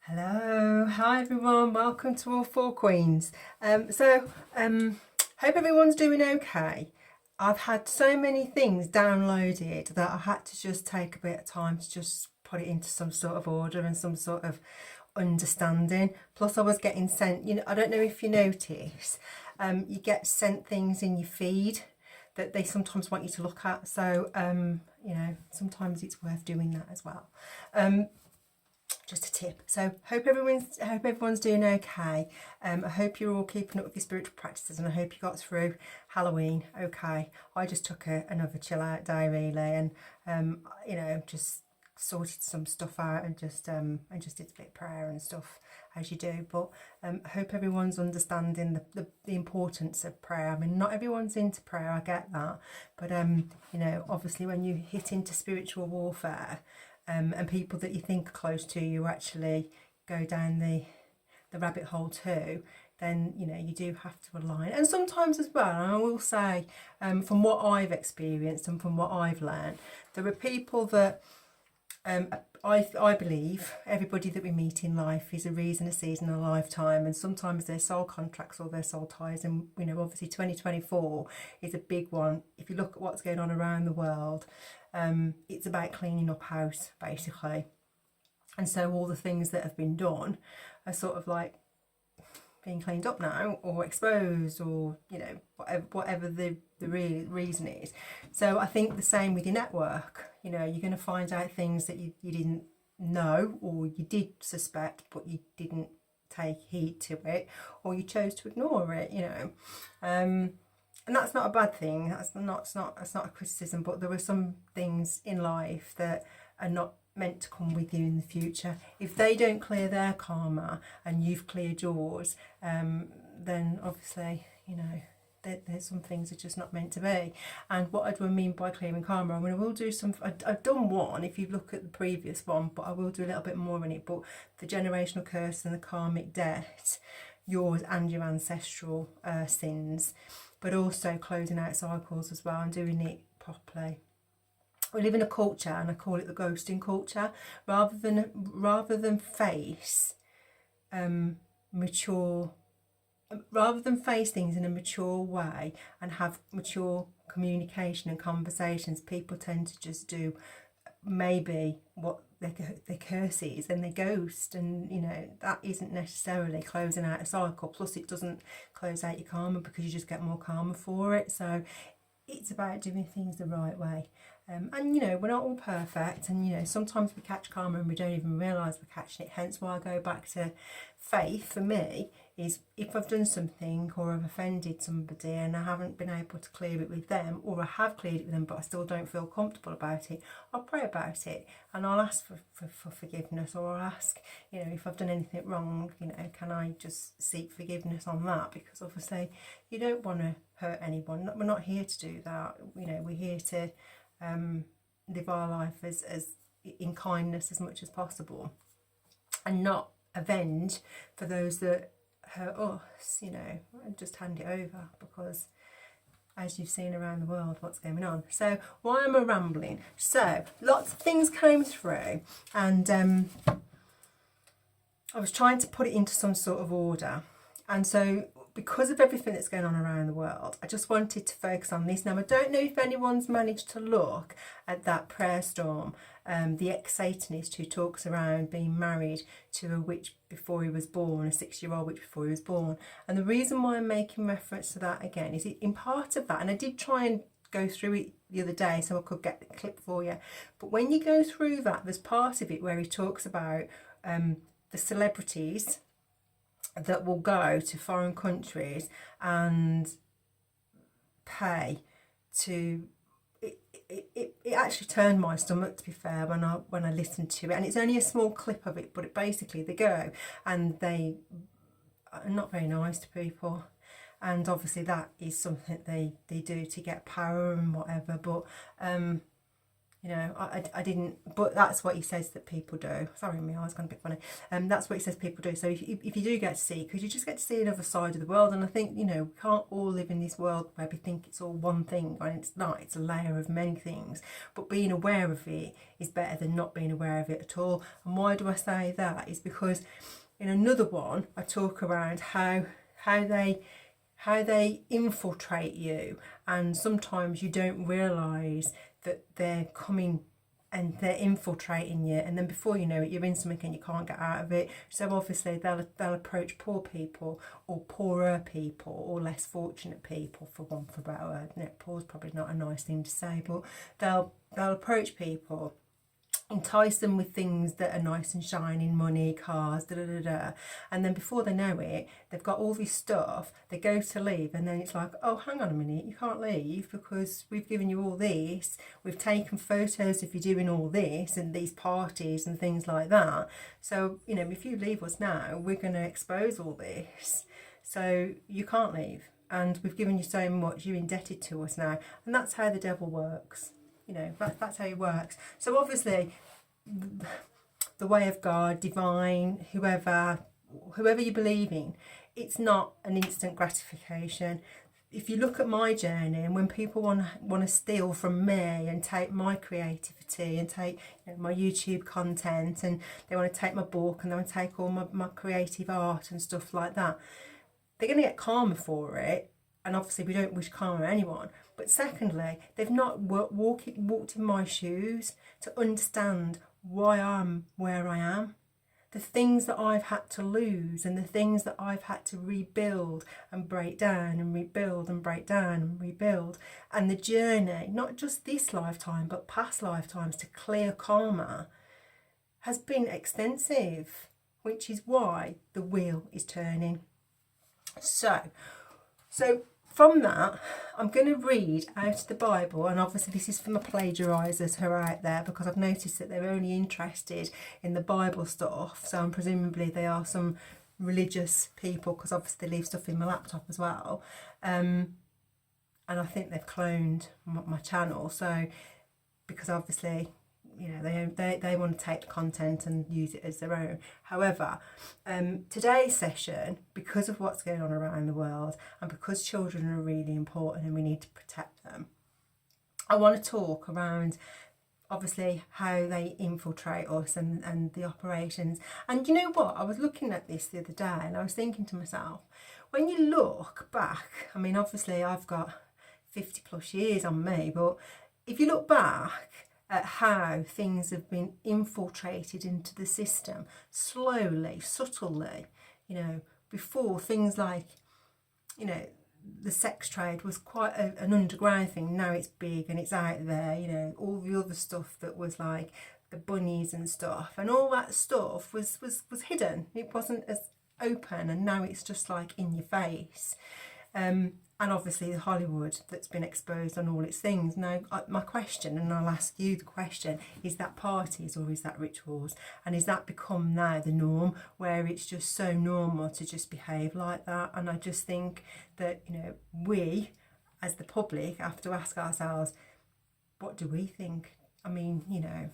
Hello, hi everyone, welcome to All Four Queens. Hope everyone's doing okay. I've had so many things downloaded that I had to just take a bit of time to just put it into some sort of order and some sort of understanding. Plus I was getting sent, I don't know if you notice, you get sent things in your feed that they sometimes want you to look at. So, sometimes it's worth doing that as well. Just a tip. So hope everyone's doing okay. I hope you're all keeping up with your spiritual practices, and I hope you got through Halloween okay. I just took another chill out day really, and just sorted some stuff out and just did a bit of prayer and stuff as you do. But I hope everyone's understanding the importance of prayer. I mean, not everyone's into prayer, I get that, but obviously when you hit into spiritual warfare, and people that you think are close to you actually go down the rabbit hole too, then you do have to align. And sometimes as well, and I will say, from what I've experienced and from what I've learned, there are people that I believe everybody that we meet in life is a reason, a season, a lifetime, and sometimes they're soul contracts or their soul ties. And obviously 2024 is a big one. If you look at what's going on around the world, it's about cleaning up house basically, and so all the things that have been done are sort of like being cleaned up now or exposed, or whatever the real reason is. So I think the same with your network. You're going to find out things that you didn't know, or you did suspect but you didn't take heed to it, or you chose to ignore it. And that's not a bad thing. That's not a criticism. But there are some things in life that are not meant to come with you in the future. If they don't clear their karma and you've cleared yours, then obviously there's some things are just not meant to be. And what I do mean by clearing karma, I mean, I will do some. I've done one if you look at the previous one, but I will do a little bit more in it. But the generational curse and the karmic debt, yours and your ancestral sins, but also closing out cycles as well and doing it properly. We live in a culture, and I call it the ghosting culture. Rather than face things in a mature way and have mature communication and conversations, people tend to just do maybe what their curse is, and they ghost, and that isn't necessarily closing out a cycle. Plus it doesn't close out your karma, because you just get more karma for it. So it's about doing things the right way. And we're not all perfect, and sometimes we catch karma and we don't even realise we're catching it. Hence why I go back to faith. For me, is if I've done something or I've offended somebody and I haven't been able to clear it with them, or I have cleared it with them but I still don't feel comfortable about it, I'll pray about it and I'll ask for forgiveness, or I'll ask, if I've done anything wrong, can I just seek forgiveness on that? Because obviously you don't want to hurt anyone. We're not here to do that. We're here to live our life as in kindness as much as possible, and not avenge for those that hurt us, and just hand it over, because as you've seen around the world what's going on. So why am I rambling? So lots of things came through, and I was trying to put it into some sort of order. And so because of everything that's going on around the world, I just wanted to focus on this. Now, I don't know if anyone's managed to look at that prayer storm, the ex-Satanist who talks around being married to a witch before he was born, a 6-year-old witch before he was born. And the reason why I'm making reference to that again is in part of that, and I did try and go through it the other day so I could get the clip for you, but when you go through that, there's part of it where he talks about the celebrities that will go to foreign countries and pay to it actually turned my stomach, to be fair, when I listened to it. And it's only a small clip of it, but basically they go and they are not very nice to people, and obviously that is something they do to get power and whatever. But You know, I didn't, but that's what he says that people do. Sorry, my eyes gone a bit funny. That's what he says people do. So if you do get to see, because you just get to see another side of the world, and I think, you know, we can't all live in this world where we think it's all one thing, and it's not. It's a layer of many things. But being aware of it is better than not being aware of it at all. And why do I say that? Is because in another one I talk around how they infiltrate you, and sometimes you don't realise that they're coming and they're infiltrating you, and then before you know it, you're in something and you can't get out of it. So obviously they'll approach poor people, or poorer people, or less fortunate people, for want of a better word. No, poor is probably not a nice thing to say, but they'll approach people, entice them with things that are nice and shining, money, cars, and then before they know it, they've got all this stuff. They go to leave, and then it's like, oh, hang on a minute, you can't leave because we've given you all this, we've taken photos of you doing all this and these parties and things like that. So, you know, if you leave us now, we're going to expose all this, so you can't leave, and we've given you so much, you're indebted to us now. And that's how the devil works. You know, that's how it works. So obviously, the way of God, divine, whoever you believe in, it's not an instant gratification. If you look at my journey, and when people want to steal from me and take my creativity and take, you know, my YouTube content, and they want to take my book, and they want to take all my creative art and stuff like that, they're going to get karma for it. And obviously we don't wish karma on anyone. But secondly, they've not walked in my shoes to understand why I'm where I am. The things that I've had to lose, and the things that I've had to rebuild and break down and rebuild and break down and rebuild. And the journey, not just this lifetime, but past lifetimes, to clear karma has been extensive, which is why the wheel is turning. So from that, I'm going to read out of the Bible, and obviously this is from the plagiarisers who are out there, because I've noticed that they're only interested in the Bible stuff, so presumably they are some religious people, because obviously they leave stuff in my laptop as well, and I think they've cloned my channel, so because obviously, you know, they want to take the content and use it as their own. However, today's session, because of what's going on around the world, and because children are really important and we need to protect them, I want to talk around obviously how they infiltrate us and the operations. And you know what, I was looking at this the other day, and I was thinking to myself, when you look back, I mean, obviously I've got 50 plus years on me, but if you look back at how things have been infiltrated into the system, slowly, subtly, you know, before things like, you know, the sex trade was quite an underground thing. Now it's big and it's out there, you know, all the other stuff that was like the bunnies and stuff, and all that stuff was hidden. It wasn't as open, and now it's just like in your face. And obviously the Hollywood that's been exposed on all its things. Now, my question, and I'll ask you the question, is that parties or is that rituals? And is that become now the norm, where it's just so normal to just behave like that? And I just think that, you know, we as the public have to ask ourselves, what do we think? I mean, you know,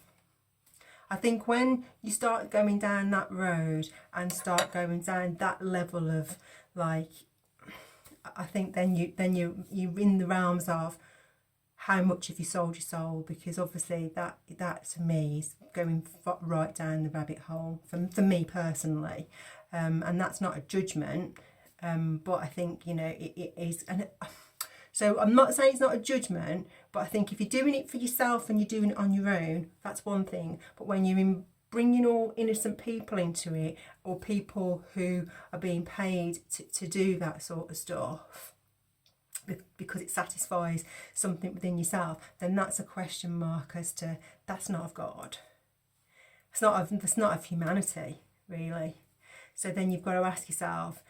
I think when you start going down that road and start going down that level of, like, I think then you're in the realms of how much have you sold your soul, because obviously that to me is going right down the rabbit hole for me personally, and that's not a judgment, but I think, you know, it is. And so I'm not saying it's not a judgment, but I think if you're doing it for yourself and you're doing it on your own, that's one thing. But when you're bringing all innocent people into it, or people who are being paid to do that sort of stuff because it satisfies something within yourself, then that's a question mark as to, that's not of God. That's not of humanity, really. So then you've got to ask yourself,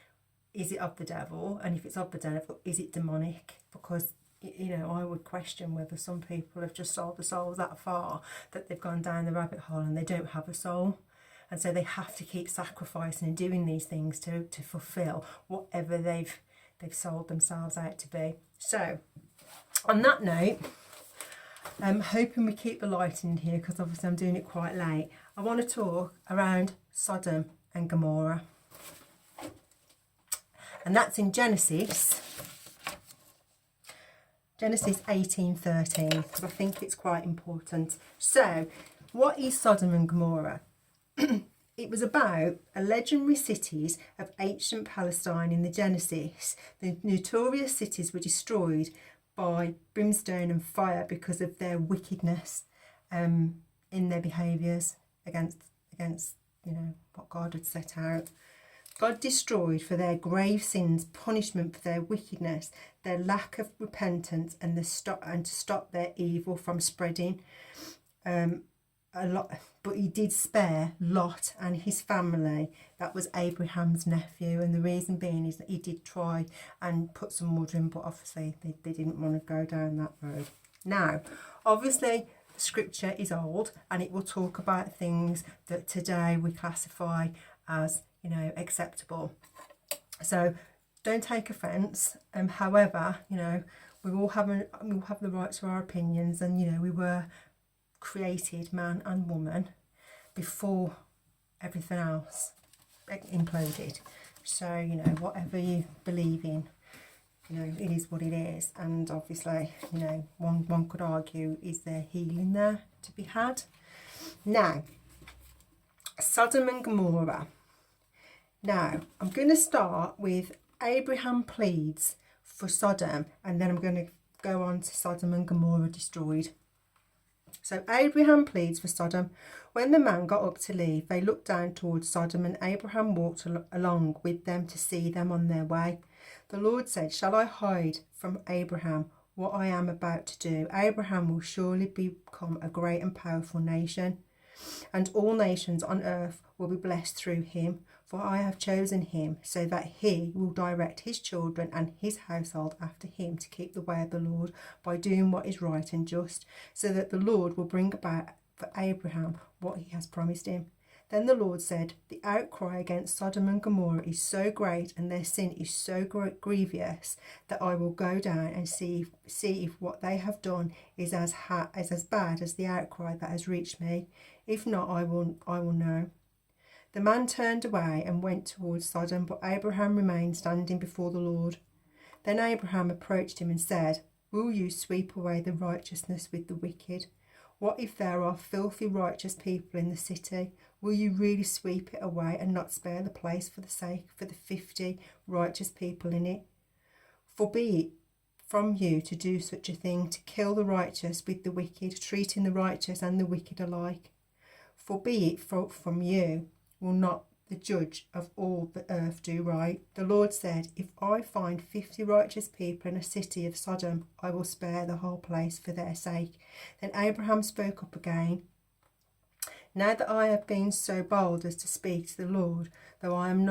is it of the devil? And if it's of the devil, is it demonic? Because, you know, I would question whether some people have just sold the souls that far that they've gone down the rabbit hole and they don't have a soul. And so they have to keep sacrificing and doing these things to fulfill whatever they've sold themselves out to be. So, on that note, I'm hoping we keep the light in here because obviously I'm doing it quite late. I want to talk around Sodom and Gomorrah. And that's in Genesis 18:13, because I think it's quite important. So, what is Sodom and Gomorrah? It was about a legendary cities of ancient Palestine in the Genesis. The notorious cities were destroyed by brimstone and fire because of their wickedness in their behaviours against what God had set out. God destroyed for their grave sins, punishment for their wickedness, their lack of repentance, and to stop their evil from spreading. A lot, but he did spare Lot and his family. That was Abraham's nephew, and the reason being is that he did try and put some mud in, but obviously they didn't want to go down that road. Now, obviously, the scripture is old, and it will talk about things that today we classify as, acceptable. So don't take offence. However, we all have the right to our opinions, and we were created man and woman before everything else imploded. So whatever you believe in, it is what it is. And obviously, one could argue, is there healing there to be had? Now, Sodom and Gomorrah. Now, I'm going to start with Abraham pleads for Sodom, and then I'm going to go on to Sodom and Gomorrah destroyed. So Abraham pleads for Sodom. When the man got up to leave, they looked down towards Sodom, and Abraham walked along with them to see them on their way. The Lord said, "Shall I hide from Abraham what I am about to do? Abraham will surely become a great and powerful nation, and all nations on earth will be blessed through him. For I have chosen him, so that he will direct his children and his household after him to keep the way of the Lord by doing what is right and just, so that the Lord will bring about for Abraham what he has promised him." Then the Lord said, "The outcry against Sodom and Gomorrah is so great, and their sin is so grievous, that I will go down and see if what they have done is as bad as the outcry that has reached me. If not, I will know." The man turned away and went towards Sodom, but Abraham remained standing before the Lord. Then Abraham approached him and said, "Will you sweep away the righteousness with the wicked? What if there are filthy righteous people in the city? Will you really sweep it away and not spare the place for the 50 righteous people in it? For be it from you to do such a thing, to kill the righteous with the wicked, treating the righteous and the wicked alike. For be it from you, will not the judge of all the earth do right?" The Lord said, "If I find 50 righteous people in a city of Sodom, I will spare the whole place for their sake." Then Abraham spoke up again. "Now that I have been so bold as to speak to the Lord, though I am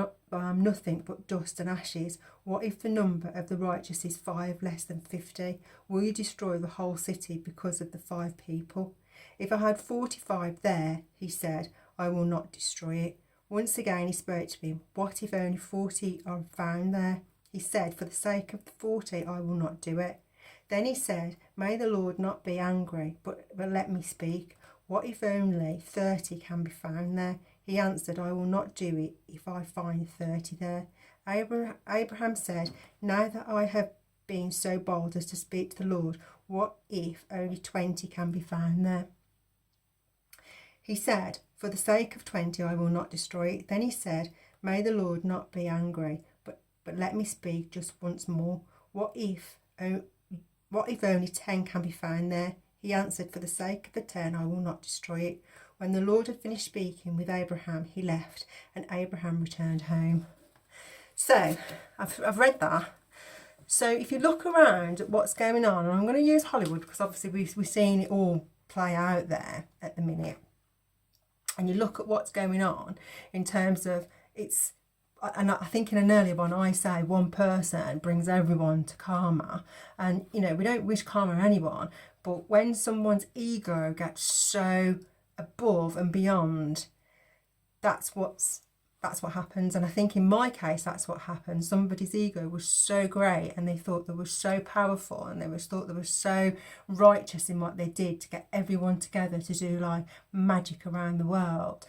nothing but dust and ashes, what if the number of the righteous is 5 less than 50? Will you destroy the whole city because of the 5 people? If I had 45 there," he said, "I will not destroy it." Once again he spoke to him. "What if only 40 are found there?" He said, "For the sake of the 40, I will not do it." Then he said, "May the Lord not be angry, but let me speak. What if only 30 can be found there?" He answered, "I will not do it if I find 30 there." Abraham said, "Now that I have been so bold as to speak to the Lord, what if only 20 can be found there?" He said, "For the sake of 20, I will not destroy it." Then he said, "May the Lord not be angry, but let me speak just once more. What if only 10 can be found there?" He answered, "For the sake of the 10, I will not destroy it." When the Lord had finished speaking with Abraham, he left, and Abraham returned home. So, I've read that. So if you look around at what's going on, and I'm going to use Hollywood because obviously we're seeing it all play out there at the minute. And you look at what's going on in terms of and I think in an earlier one I say one person brings everyone to karma, and we don't wish karma on anyone, but when someone's ego gets so above and beyond, that's what's that's what happens. And I think in my case, that's what happened. Somebody's ego was so great and they thought they were so powerful and thought they were so righteous in what they did to get everyone together to do like magic around the world.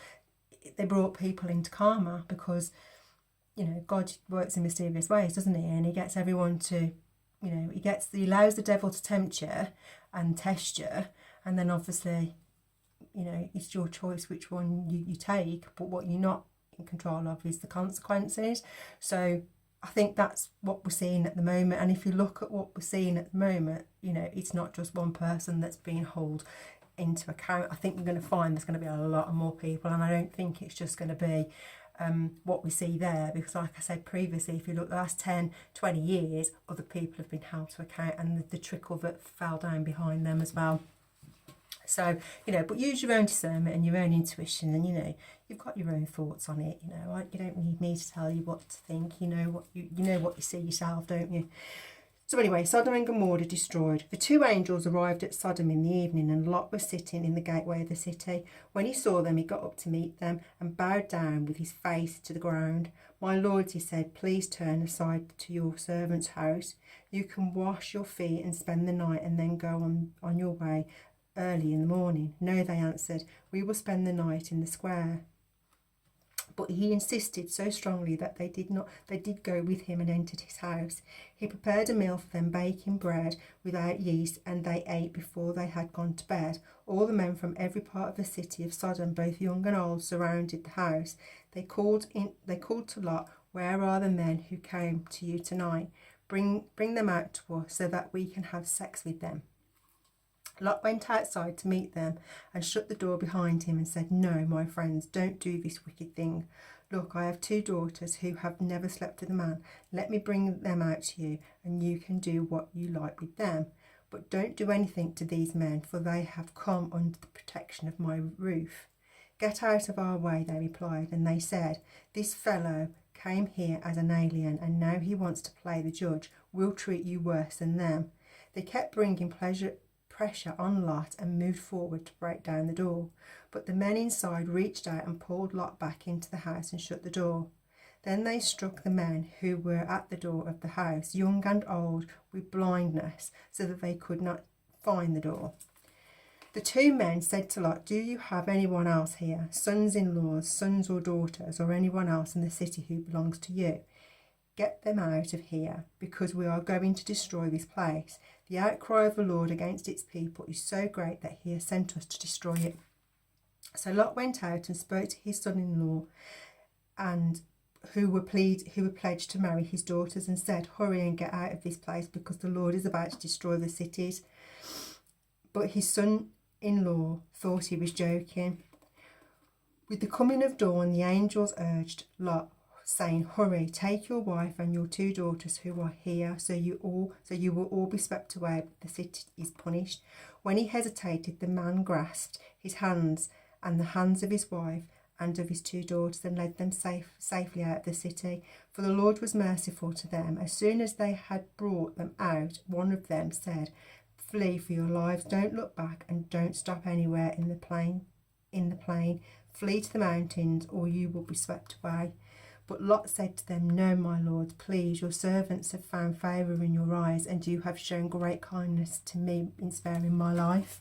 They brought people into karma because, you know, God works in mysterious ways, doesn't he? And he gets everyone to, you know, he allows the devil to tempt you and test you. And then obviously, you know, it's your choice which one you take. But what you're not in control of is the consequences. So I think that's what we're seeing at the moment. And if you look at what we're seeing at the moment, you know, it's not just one person that's being held into account. I think we're going to find there's going to be a lot more people, and I don't think it's just going to be what we see there, because like I said previously, if you look the last 10-20 years, other people have been held to account, and the trickle that fell down behind them as well. So, you know, but use your own discernment and your own intuition, and, you know, you've got your own thoughts on it. You know, you don't need me to tell you what to think. You know what you know what you see yourself, don't you? So anyway, Sodom and Gomorrah destroyed. The two angels arrived at Sodom in the evening, and Lot was sitting in the gateway of the city. When he saw them, he got up to meet them and bowed down with his face to the ground. My lords, he said, please turn aside to your servant's house. You can wash your feet and spend the night and then go on your way early in the morning. No, they answered, we will spend the night in the square. But he insisted so strongly that they did go with him and entered his house. He prepared a meal for them, baking bread without yeast, and they ate before they had gone to bed. All the men from every part of the city of Sodom, both young and old, surrounded the house. They called to Lot, where are the men who came to you tonight? Bring them out to us so that we can have sex with them. Lot went outside to meet them and shut the door behind him and said, no, my friends, don't do this wicked thing. Look, I have 2 daughters who have never slept with a man. Let me bring them out to you, and you can do what you like with them. But don't do anything to these men, for they have come under the protection of my roof. Get out of our way, they replied, and they said, this fellow came here as an alien, and now he wants to play the judge. We'll treat you worse than them. They kept bringing pressure on Lot and moved forward to break down the door. But the men inside reached out and pulled Lot back into the house and shut the door. Then they struck the men who were at the door of the house, young and old, with blindness, so that they could not find the door. The 2 men said to Lot, do you have anyone else here, sons-in-laws, sons or daughters, or anyone else in the city who belongs to you? Get them out of here, because we are going to destroy this place. The outcry of the Lord against its people is so great that he has sent us to destroy it. So Lot went out and spoke to his son-in-law, and who were pledged to marry his daughters, and said, hurry and get out of this place, because the Lord is about to destroy the cities. But his son-in-law thought he was joking. With the coming of dawn, the angels urged Lot, saying, hurry, take your wife and your 2 daughters who are here, so you will all be swept away, but the city is punished. When he hesitated, the man grasped his hands and the hands of his wife and of his 2 daughters, and led them safely out of the city, for the Lord was merciful to them. As soon as they had brought them out, one of them said, flee for your lives, don't look back, and don't stop anywhere in the plain. Flee to the mountains, or you will be swept away. But Lot said to them, no, my lord, please, your servants have found favour in your eyes, and you have shown great kindness to me in sparing my life.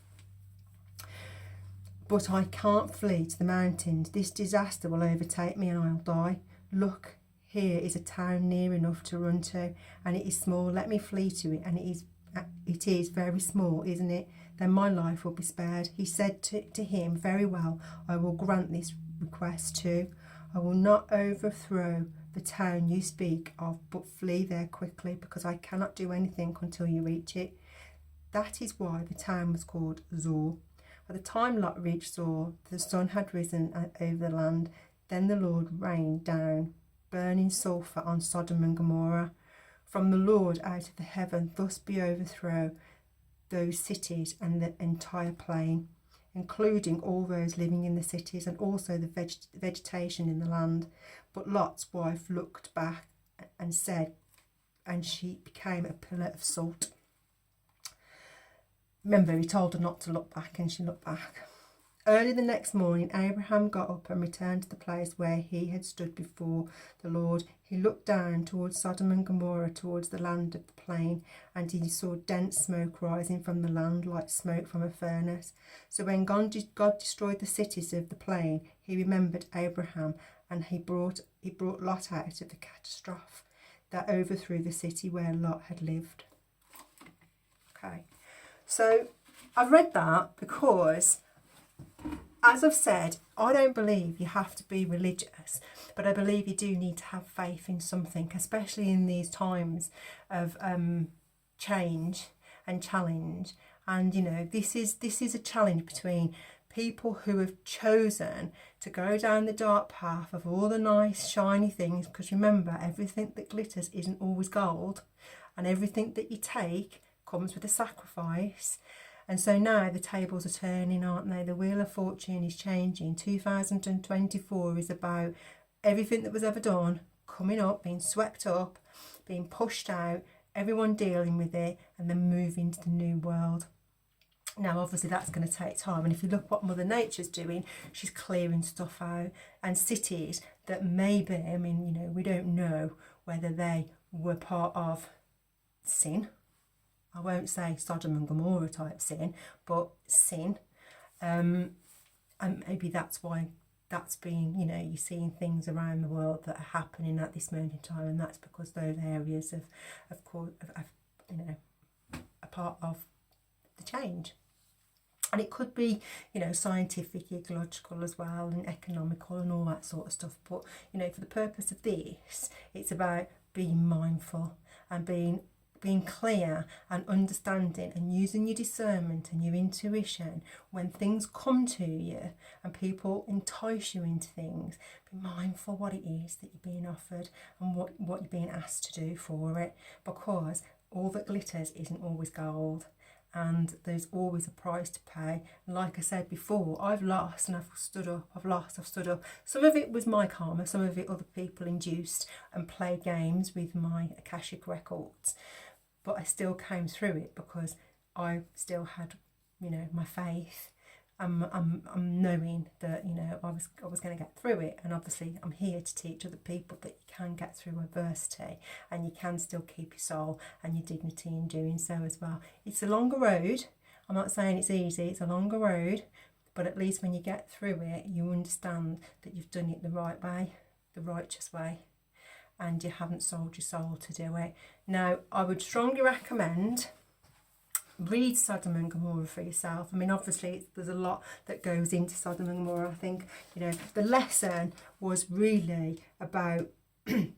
But I can't flee to the mountains. This disaster will overtake me and I'll die. Look, here is a town near enough to run to, and it is small. Let me flee to it, and it is very small, isn't it? Then my life will be spared. He said to him, very well, I will grant this request too. I will not overthrow the town you speak of, but flee there quickly, because I cannot do anything until you reach it. That is why the town was called Zor. By the time Lot reached Zor, the sun had risen over the land. Then the Lord rained down burning sulphur on Sodom and Gomorrah. From the Lord out of the heaven, thus be overthrow those cities and the entire plain, including all those living in the cities, and also the vegetation in the land. But Lot's wife looked back and said, and she became a pillar of salt. Remember, he told her not to look back, and she looked back. Early the next morning, Abraham got up and returned to the place where he had stood before the Lord. He looked down towards Sodom and Gomorrah, towards the land of the plain, and he saw dense smoke rising from the land like smoke from a furnace. So when God destroyed the cities of the plain, he remembered Abraham, and he brought Lot out of the catastrophe that overthrew the city where Lot had lived. Okay, so I've read that because, as I've said, I don't believe you have to be religious, but I believe you do need to have faith in something, especially in these times of change and challenge. And you know, this is a challenge between people who have chosen to go down the dark path of all the nice shiny things, because remember, everything that glitters isn't always gold, and everything that you take comes with a sacrifice. And so now the tables are turning, aren't they? The wheel of fortune is changing. 2024 is about everything that was ever done coming up, being swept up, being pushed out, everyone dealing with it, and then moving to the new world. Now, obviously, that's going to take time. And if you look what Mother Nature's doing, she's clearing stuff out. And cities that maybe, I mean, you know, we don't know whether they were part of sin. I won't say Sodom and Gomorrah type sin, but sin. And maybe that's why that's being, you know, you're seeing things around the world that are happening at this moment in time. And that's because those areas of course, you know, are part of the change. And it could be, you know, scientific, ecological as well, and economical and all that sort of stuff. But, you know, for the purpose of this, it's about being mindful and being clear and understanding and using your discernment and your intuition when things come to you and people entice you into things. Be mindful what it is that you're being offered and what you're being asked to do for it, because all that glitters isn't always gold. And there's always a price to pay. And like I said before, I've lost and I've stood up. I've stood up. Some of it was my karma, some of it other people induced and played games with my Akashic records. But I still came through it because I still had, you know, my faith. I'm knowing that, you know, I was going to get through it. And obviously I'm here to teach other people that you can get through adversity and you can still keep your soul and your dignity in doing so as well. It's a longer road. I'm not saying it's easy. It's a longer road. But at least when you get through it, you understand that you've done it the right way, the righteous way, and you haven't sold your soul to do it. Now, I would strongly recommend read Sodom and Gomorrah for yourself. I mean, obviously, there's a lot that goes into Sodom and Gomorrah. I think, you know, the lesson was really about the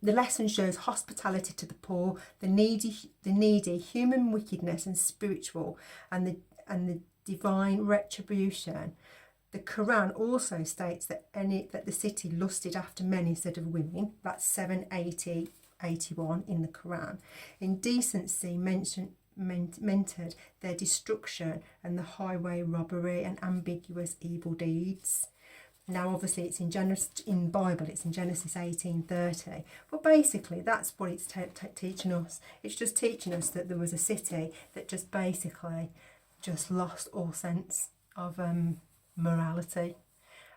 lesson shows hospitality to the poor, the needy, human wickedness and spiritual, and the divine retribution. The Quran also states that the city lusted after men instead of women. That's 781 in the Quran. Indecency mentored their destruction and the highway robbery and ambiguous evil deeds. Now, obviously, it's in Bible. It's in Genesis 18:30. But basically, that's what it's teaching us. It's just teaching us that there was a city that just basically just lost all sense of morality.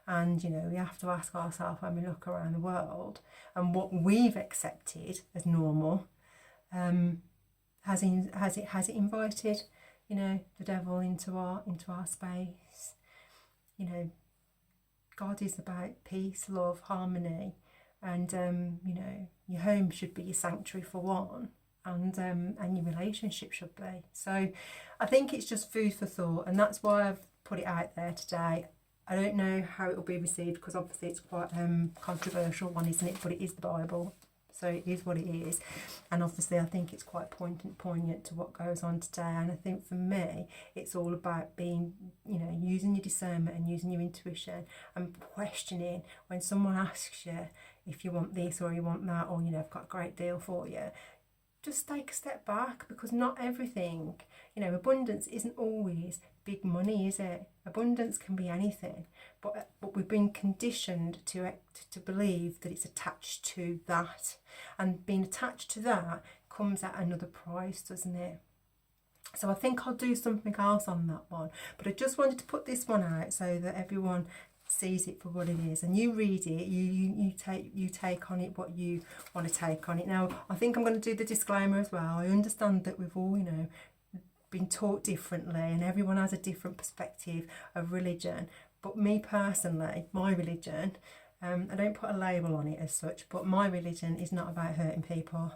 And, you know, we have to ask ourselves when we look around the world and what we've accepted as normal, has it invited, you know, the devil into our space? You know, God is about peace, love, harmony, and you know, your home should be your sanctuary for one, and your relationship should be. So I think it's just food for thought, and that's why I've put it out there today. I don't know how it will be received because obviously it's quite controversial one, isn't it? But it is the Bible, so it is what it is. And obviously I think it's quite poignant to what goes on today. And I think for me, it's all about being, you know, using your discernment and using your intuition and questioning when someone asks you if you want this or you want that, or, you know, I've got a great deal for you. Just take a step back, because not everything, you know, abundance isn't always big money, is it? Abundance can be anything, but we've been conditioned to believe that it's attached to that, and being attached to that comes at another price, doesn't it? So I think I'll do something else on that one. But I just wanted to put this one out so that everyone sees it for what it is, and you read it, you take on it what you want to take on it. Now I think I'm going to do the disclaimer as well. I understand that we've all, you know, been taught differently and everyone has a different perspective of religion, but me personally, my religion, I don't put a label on it as such, but my religion is not about hurting people.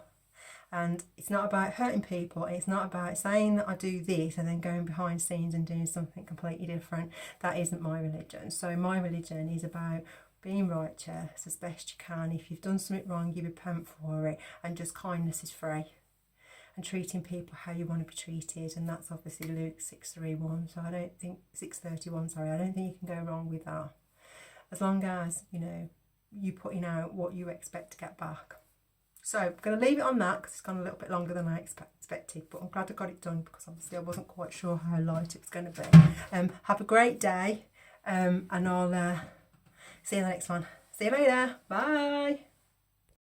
And it's not about hurting people. It's not about saying that I do this and then going behind scenes and doing something completely different. That isn't my religion. So my religion is about being righteous as best you can. If you've done something wrong, you repent for it, and just kindness is free. And treating people how you want to be treated, and that's obviously Luke 6:31. So I don't think 6:31. Sorry, I don't think you can go wrong with that. As long as, you know, you putting out what you expect to get back. So I'm going to leave it on that because it's gone a little bit longer than I expected, but I'm glad I got it done because obviously I wasn't quite sure how light it was going to be. Have a great day, and I'll see you in the next one. See you later. Bye.